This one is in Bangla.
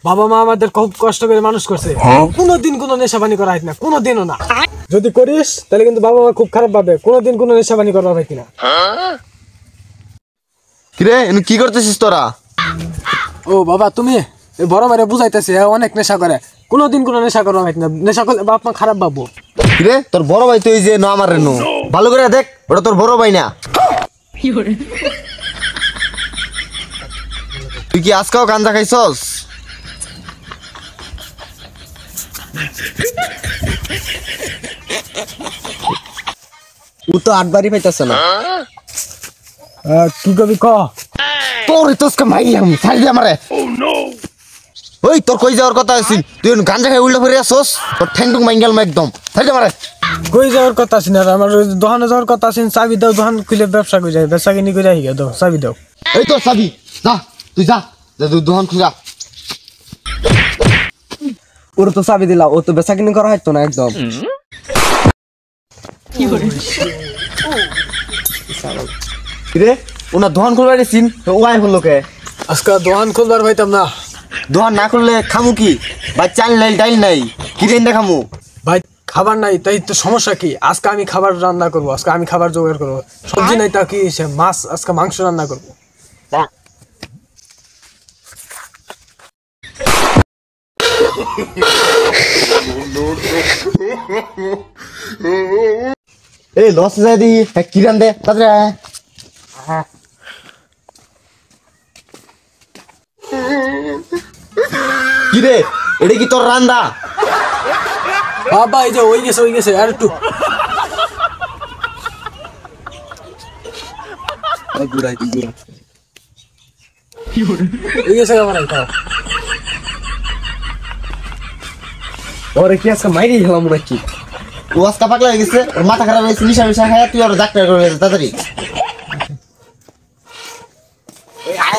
বাবা মা আমাদের খুব কষ্ট করে মানুষ করছে, কোনোদিন কোনো নেশাবানি করা হয় না, কোনোদিনও না। যদি করিস তাহলে কিন্তু বাবা মা খুব খারাপ ভাবে, কোনোদিন কোনো নেশাবানি করা হয় কিনা। কিরে কি করতেছিস তোরা? ও বাবা, তুমি বড় ভাইরে বুঝাইতেছে অনেক নেশা করে, কোনোদিন কোনো নেশা করা হয় না, নেশা করলে বাপ মা খারাপ ভাববো। কিরে তোর বড় ভাই তুই যে ন আমার রেনু ভালো করে দেখ, ওটা তোর বড় ভাই না। তুই কি আজকাও গাঞ্জা খাইছস? ও তো 8 বারই পাইতাছে না। কি কবি ক? তোর তোসকে মাইলাম ছাড় দে আমারে। ওই তোর কই যাওয়ার কথা আছিল, তুই গাঞ্জা খাই উল্টা ফিরে আসছস, তোর ঠ্যাংটুক মাইঙ্গাল একদম ছাড় দে আমারে। কই যাওয়ার কথা আছে না, আমার দোকানে যাওয়ার কথা আছে, চাবি দাও, দোকান খুলে ব্যবসা করে যাই, ব্যবসা কিনি করে আইগা দাও, চাবি দাও। এই তোর চাবি, যা তুই যা, তুই দোকান খুলা। ওর তো চাবি দিলা, ও তো বেচা কিনি করা হয়তো না একদম। রে ওনা দোকান খুলবার দিছিন, ওয়াই হলো কে? আজকে দোকান খুলবার পাইতাম না। দোকান না খুললে খামু কি? বা চাল নাই ডাইল নাই, কি রেন্দা খামু? ভাই খাবার নাই, তাই তো সমস্যা কি? আজকে আমি খাবার রান্না করবো, আজকে আমি খাবার জোগাড় করবো, সবজি নাই তা কি মাছ, আজকে মাংস রান্না করবো। এই লস যায় দি কি রান্দে তাতে। কি রে এটা কি তোর রান্দা? বাবা এই যে ওই গেছে আর একটু ওই গেছে আমার খাও। ওরে কি আজকে মাইরি খেলাম নাকি? ও আজকা পাগলা হয়ে গেছে, ওর মাথা খারাপ হয়েছে, নিশা মিশা খায়, তুই আর ডাক্তার করে তাড়াতাড়ি। আয়